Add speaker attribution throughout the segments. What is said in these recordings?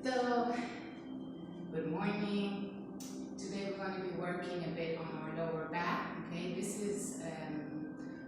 Speaker 1: So, good morning. Today we're going to be working a bit on our lower back. Okay, this is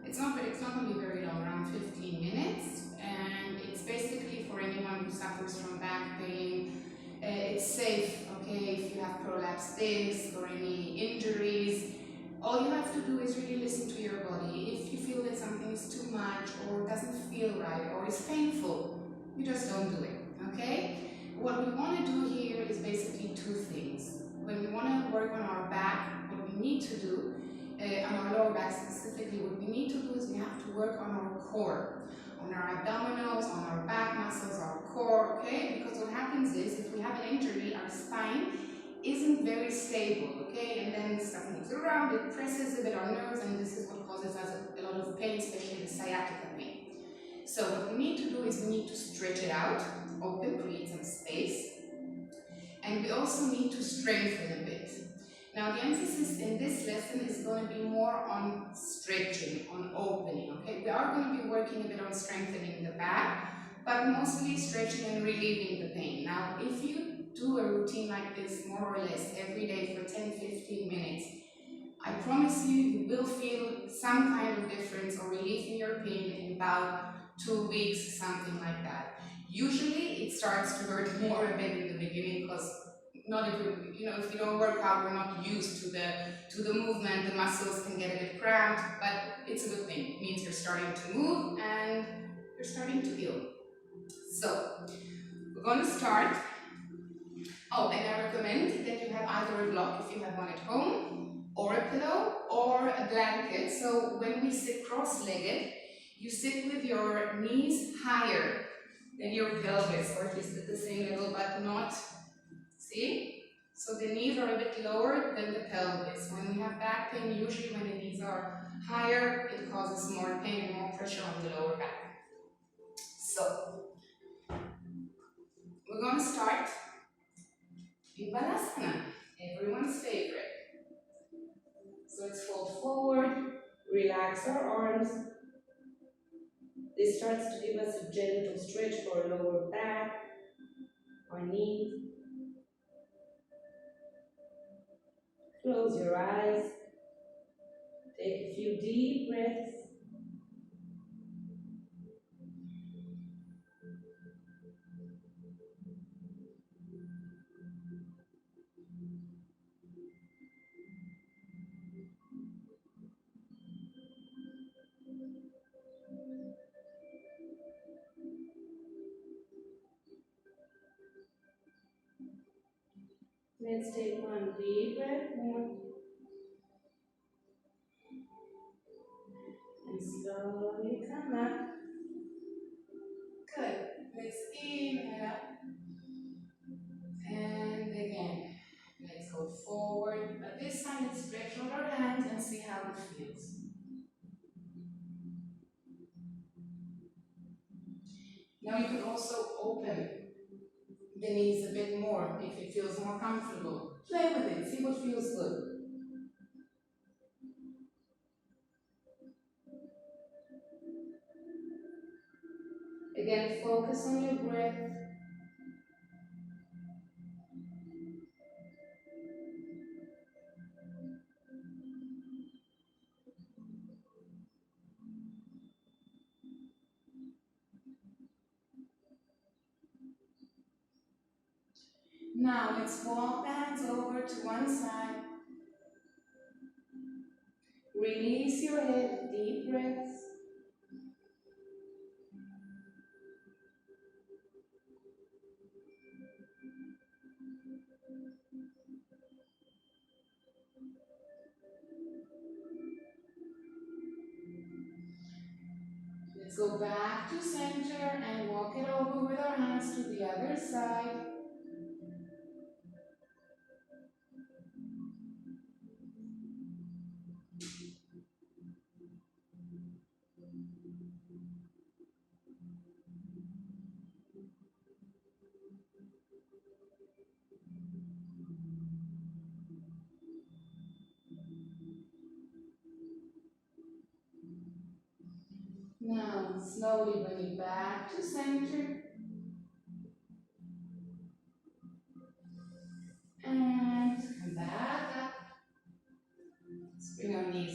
Speaker 1: it's not going to be very long, around 15 minutes, and it's basically for anyone who suffers from back pain. It's safe. Okay, if you have prolapsed disc or any injuries, all you have to do is really listen to your body. If you feel that something is too much or doesn't feel right or is painful, you just don't do it. Okay. What we want to do here is basically two things. When we want to work on our back, what we need to do, on our lower back specifically, what we need to do is we have to work on our core, on our abdominals, on our back muscles, our core, okay? Because what happens is, if we have an injury, our spine isn't very stable, okay? And then stuff moves around, it presses a bit on nerves, and this is what causes us a lot of pain, especially the sciatica pain. So what we need to do is we need to stretch it out, open, create some space, and we also need to strengthen a bit. Now the emphasis in this lesson is going to be more on stretching, on opening, okay? We are going to be working a bit on strengthening the back, but mostly stretching and relieving the pain. Now if you do a routine like this more or less every day for 10-15 minutes, I promise you, you will feel some kind of difference or relief in your pain in about 2 weeks, something like that. Usually it starts to hurt more a bit in the beginning because not every, if you don't work out, we're not used to the movement, the muscles can get a bit cramped, but it's a good thing. It means you're starting to move and you're starting to heal. So we're going to start. Oh, and I recommend that you have either a block if you have one at home, or a pillow, or a blanket. So when we sit cross-legged, you sit with your knees higher than your pelvis, or at least at the same level, but not, see? So the knees are a bit lower than the pelvis. When we have back pain, usually when the knees are higher, it causes more pain and more pressure on the lower back. So, we're going to start Vipassana, everyone's favorite. So let's fold forward, relax our arms. This starts to give us a gentle stretch for our lower back, our knees. Close your eyes. Take a few deep breaths. Let's take one deep breath more. And slowly come up. Good. Let's inhale up. And again. Let's go forward. But this time let's stretch out our hands and see how it feels. Now you can also open the knees a bit more if it feels more comfortable. Play with it. See what feels good. Again, focus on your breath. Now let's walk the hands over to one side. Release your head, deep breaths. Let's go back to center and walk it over with our hands to the other side. Now slowly bring it back to center.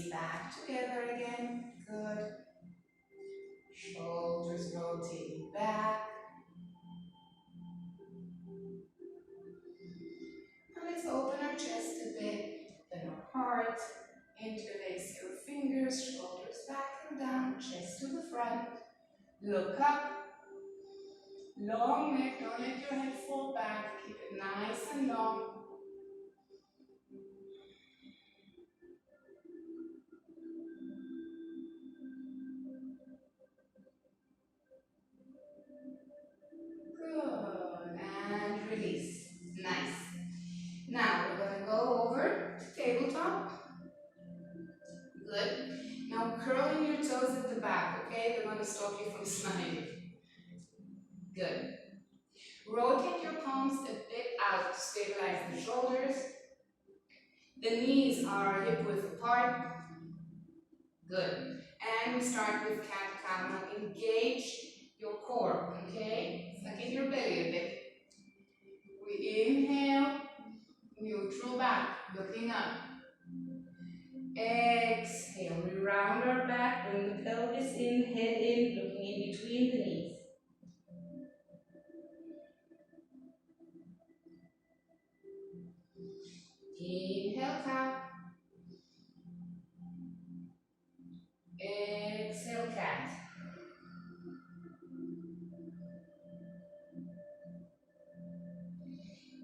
Speaker 1: knees back together again. Good. Shoulders rotating back. Now let's open our chest a bit, then our heart. Interlace your fingers, shoulders back and down, chest to the front. Look up. Long neck, don't let your head fall back. Keep it nice and long. Good. And release. Nice. Now we're going to go over to tabletop. Good. Now curling your toes at the back, okay? They're going to stop you from sliding. Good. Rotate your palms a bit out to stabilize the shoulders. The knees are hip width apart. Good. And we start with cat-cow. Now engage your core, okay? Suck in your belly a bit. We inhale, neutral back, looking up. Exhale, we round our back, bring the pelvis in, head in, looking in between the knees. Inhale, cow. Exhale, cat.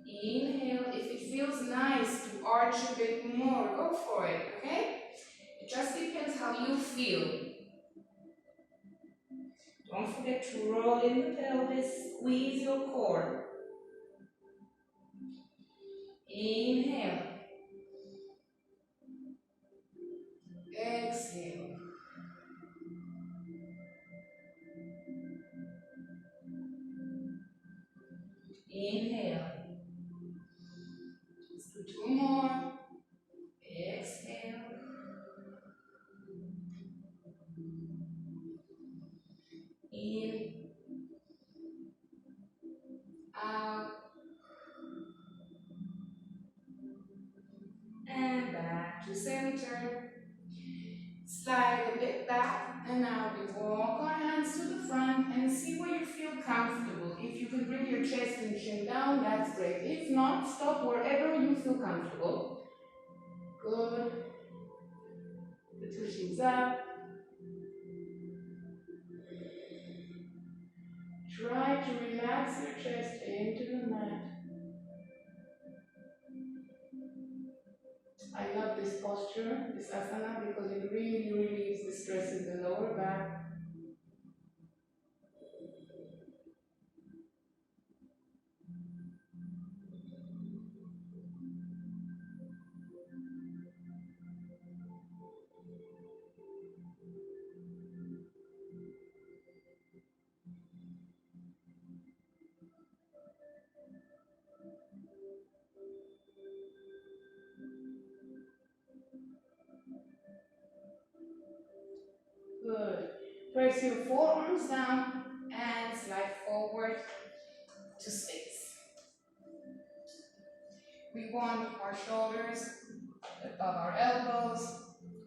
Speaker 1: Inhale. If it feels nice to arch a bit more, go for it, okay? It just depends how you feel. Don't forget to roll in the pelvis, squeeze your core. Inhale. Exhale. Inhale. Let's do two more. Exhale. In. Out. And back to center. Slide a bit back, and now we walk our hands to the front and see where you feel comfortable. If you can bring your chest and chin down, that's great. If not, stop wherever you feel comfortable. Good. The two shins up. Try to relax your chest into the mat. I love this posture, this asana, because it really relieves the stress in the lower back. Good. Press your forearms down and slide forward to space. We want our shoulders above our elbows.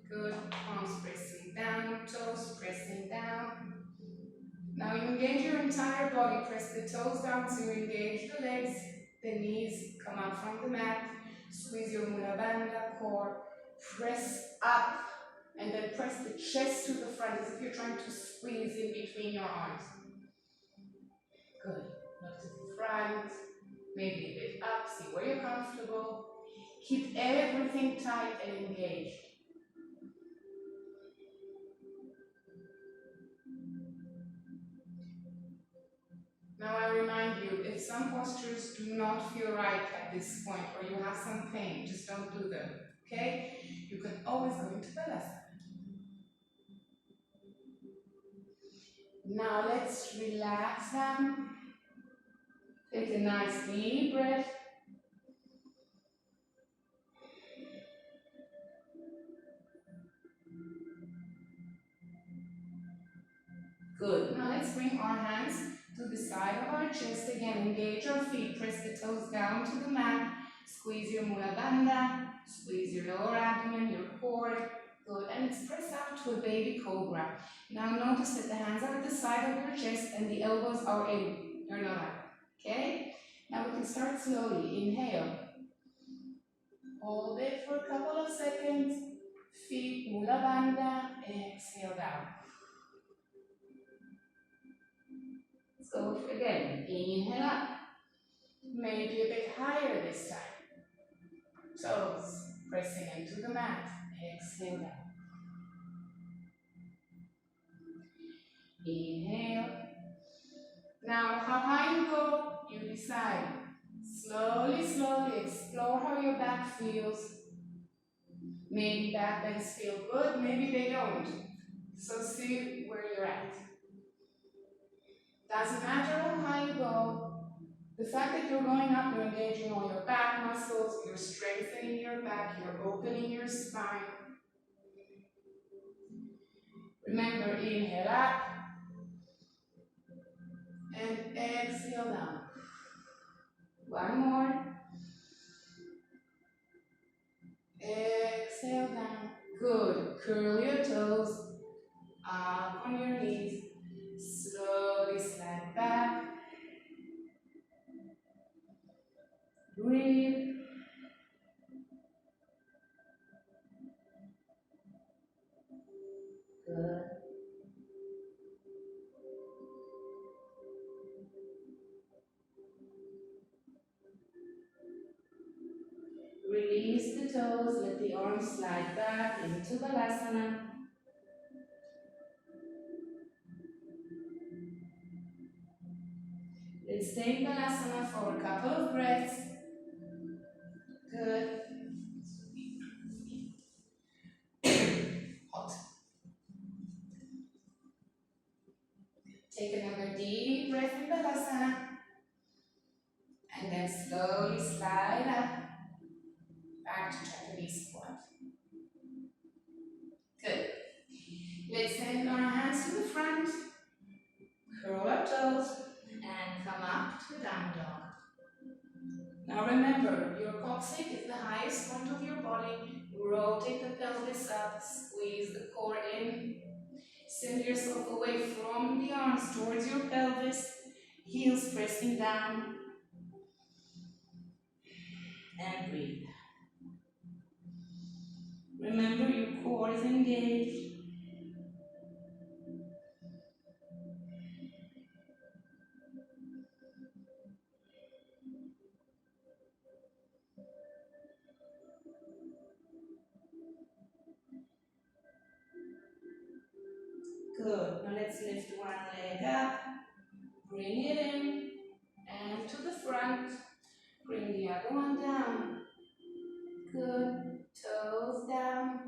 Speaker 1: Good. Palms pressing down, toes pressing down. Now you engage your entire body. Press the toes down so you engage the legs. The knees come out from the mat. Squeeze your Mula Bandha core. Press up. And then press the chest to the front as if you're trying to squeeze in between your arms. Good. Look to the front. Maybe a bit up. See where you're comfortable. Keep everything tight and engaged. Now I remind you, if some postures do not feel right at this point or you have some pain, just don't do them. Okay? You can always go into Balasana. Now let's relax them. Take a nice deep breath. Good. Now let's bring our hands to the side of our chest again. Engage our feet. Press the toes down to the mat. Squeeze your Mula Bandha. Squeeze your lower abdomen, your core. Good, and let's press up to a baby cobra. Now notice that the hands are at the side of your chest and the elbows are in, they're not out, okay? Now we can start slowly. Inhale. Hold it for a couple of seconds. Feet mula bandha. Exhale down. Let's go again. Inhale up. Maybe a bit higher this time. Toes pressing into the mat. Exhale down. Inhale. Now, how high you go, you decide. Slowly, slowly explore how your back feels. Maybe back bends feel good, maybe they don't. So see where you're at. Doesn't matter how high you go. The fact that you're going up, you're engaging all your back muscles, you're strengthening your back, you're opening your spine. Remember, inhale up and exhale down. One more. Exhale down. Good. Curl your toes up on your knees. Slowly slide back. Breathe. Good. Release the toes, let the arms slide back into Balasana. Let's stay in Balasana for a couple of breaths. Good. Hot. Take another deep breath in Balasana. And then slowly slide up. Back to Japanese squat. Good. Let's send our hands to the front. Curl our toes. And come up to down dog. Now remember, your coccyx is the highest point of your body. Rotate the pelvis up, squeeze the core in. Send yourself away from the arms towards your pelvis. Heels pressing down. And breathe. Remember, your core is engaged. Good. Now let's lift one leg up. Bring it in. And to the front. Bring the other one down. Good. Toes down.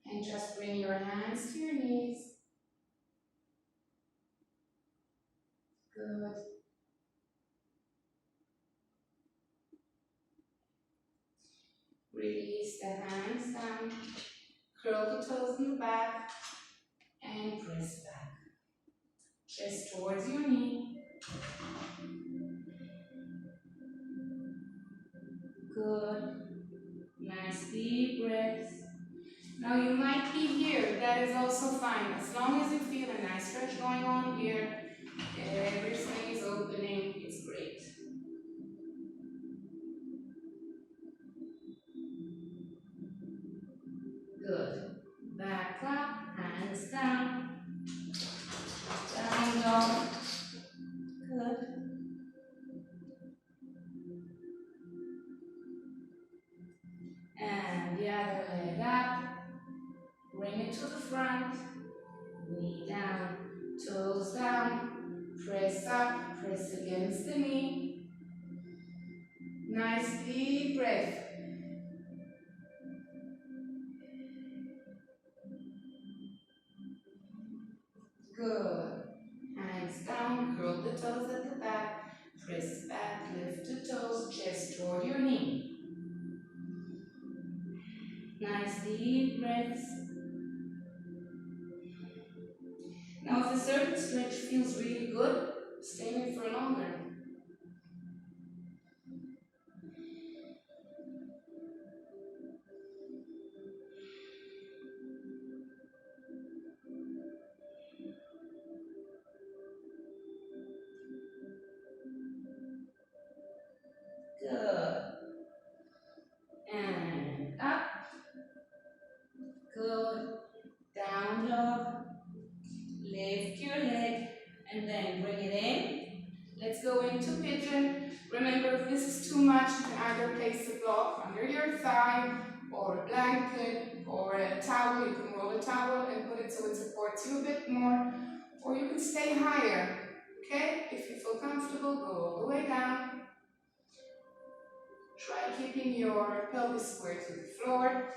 Speaker 1: And just bring your hands to your knees. Good. Release the hands down. Curl the toes in the back. And press back. Chest towards your knee. Good. Nice deep breaths. Now you might be here, that is also fine. As long as you feel a nice stretch going on here, everything is opening, it's great. Good. Back up, hands down. Down dog. Good. And the other leg up. Bring it to the front. Knee down. Toes down. Press up. Press against the knee. Nice deep breath. Good. Hands down. Curl the toes at the back. Press back. Lift the toes. Chest toward your knee. Nice deep breaths. Now if a certain stretch feels really good, stay in it for longer. and then bring it in. Let's go into pigeon. Remember, if this is too much, you can either place a block under your thigh, or a blanket, or a towel. You can roll a towel and put it so it supports you a bit more, or you can stay higher. Okay? If you feel comfortable, go all the way down. Try keeping your pelvis square to the floor,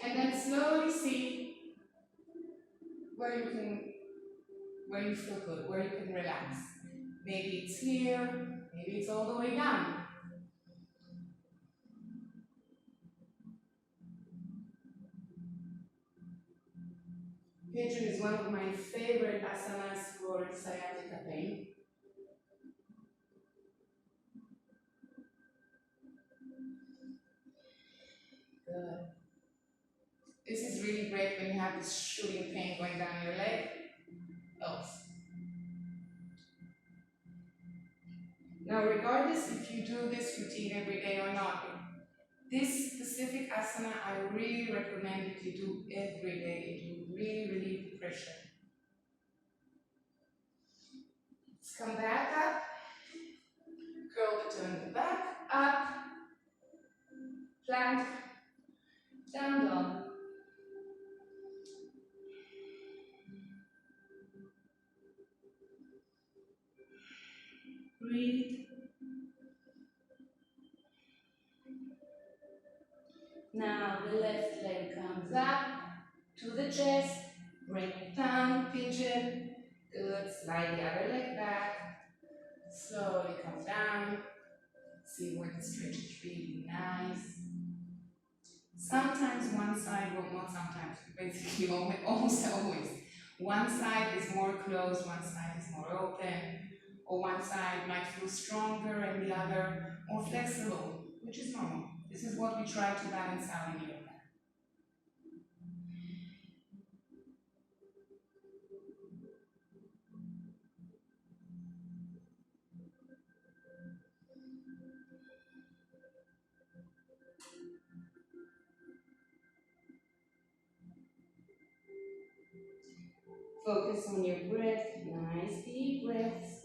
Speaker 1: and then slowly see where you feel good, where you can relax. Maybe it's here, maybe it's all the way down. Pigeon is one of my favorite asanas for sciatica pain. Good. This is really great when you have this shooting pain going down your leg. Helps. Now, regardless if you do this routine every day or not, this specific asana I really recommend that you do every day. It will really relieve the pressure. Let's come back up. Curl the toe in the back, up, plank, down dog. Breathe. Now the left leg comes up to the chest, bring it down, pigeon. Good, slide the other leg back, slowly come down. See where the stretch is really nice. Sometimes one side will, not sometimes, basically almost always. One side is more closed, one side is more open, or one side might feel stronger and the other more flexible, which is normal. This is what we try to balance out in yoga. Focus on your breath, nice deep breaths.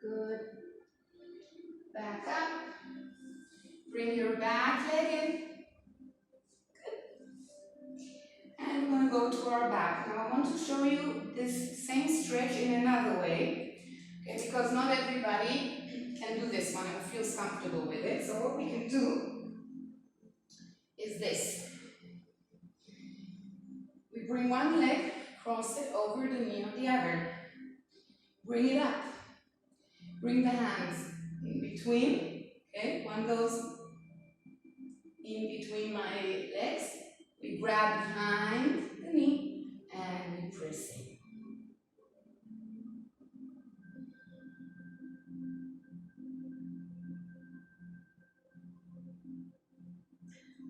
Speaker 1: Good. Back up. Bring your back leg in. Good. And we're going to go to our back. Now I want to show you this same stretch in another way. Okay, because not everybody can do this one and feels comfortable with it. So what we can do is this. We bring one leg, cross it over the knee of the other. Bring it up. Bring the hands in between. Okay, one goes in between my legs. We grab behind the knee and we press in.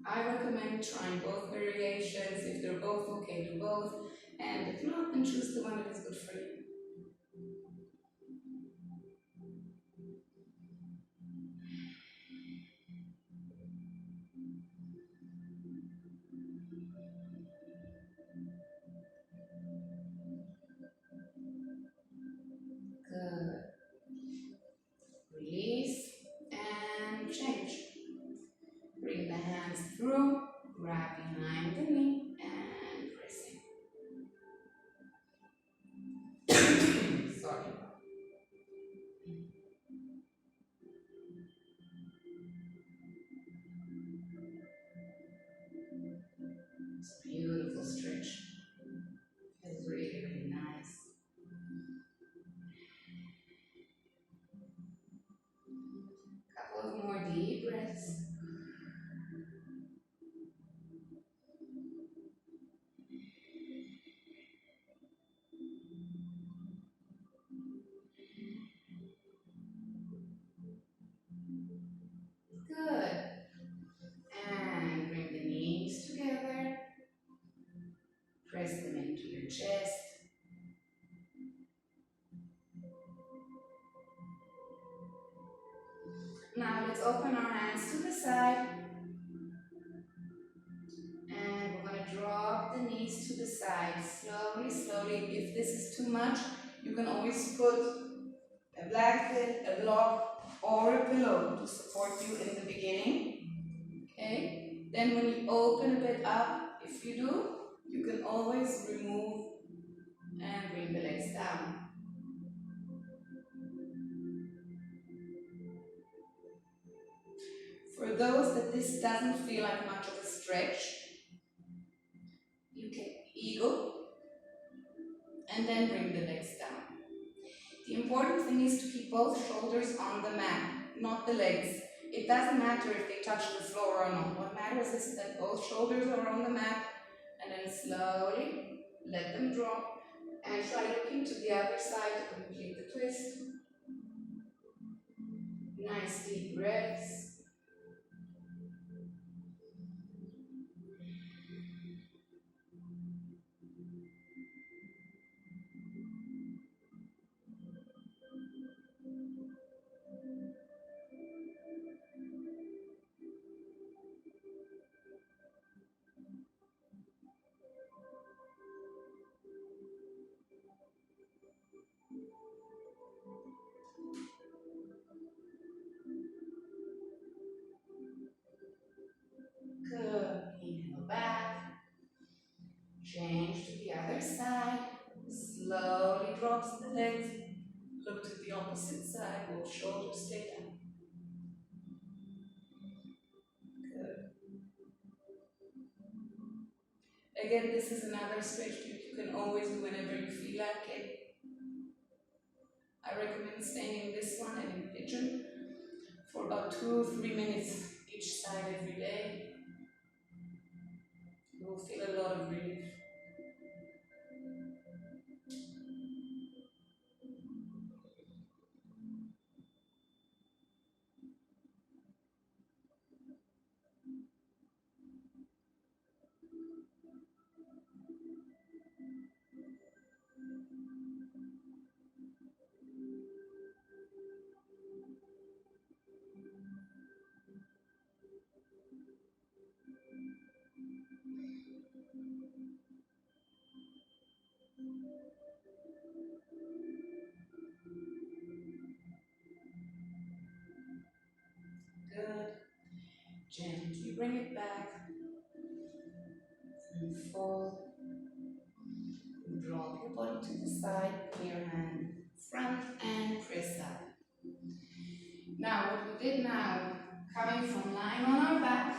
Speaker 1: I recommend trying both variations. If they're both okay, do both. And if not, then choose the one that is good for you. Good. Release and change. Bring the hands through, grab behind the knee and press in. into your chest. Now let's open our hands to the side. And we're going to drop the knees to the side, slowly, slowly. If this is too much, you can always put a blanket, a block, or a pillow to support you in the beginning. Okay? Then when you open a bit up, if you do, you can always remove and bring the legs down. For those that this doesn't feel like much of a stretch, you can eagle and then bring the legs down. The important thing is to keep both shoulders on the mat, not the legs. It doesn't matter if they touch the floor or not. What matters is that both shoulders are on the mat, and then slowly let them drop and try looking to the other side to complete the twist. Nice deep breaths. Good. Inhale back. Change to the other side. Slowly drops the legs. Look to the opposite side. Both shoulders stay down. Good. Again, this is another stretch you can always do whenever you feel like it. I recommend staying in this one and in pigeon for about 2 or 3 minutes each side every day. You will feel a lot of relief. Good. Gently bring it back. And fold. Drop your body to the side, put your hand front and press up. Now what we did now, coming from lying on our back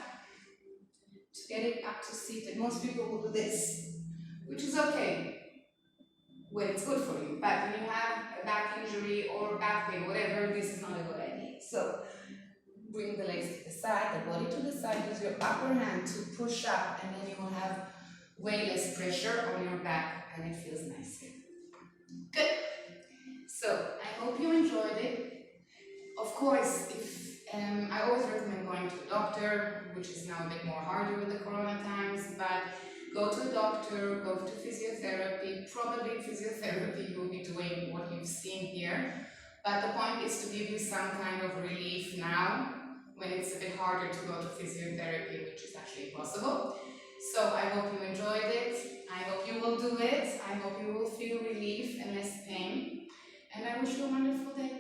Speaker 1: to get it up to seated. Most people will do this, which is okay when it's good for you, but when you have a back injury or back pain, whatever, this is not a good idea. So bring the legs to the side, the body to the side, use your upper hand to push up, and then you will have way less pressure on your back and it feels nicer. Good. So I hope you enjoyed it. Of course, if I always recommend going to a doctor, which is now a bit more harder with the corona times, but go to a doctor, go to physiotherapy. Probably in physiotherapy you'll be doing what you've seen here, but the point is to give you some kind of relief now when it's a bit harder to go to physiotherapy, which is actually possible. So I hope you enjoyed it. I hope you will do it. I hope you will feel relief and less pain. And I wish you a wonderful day.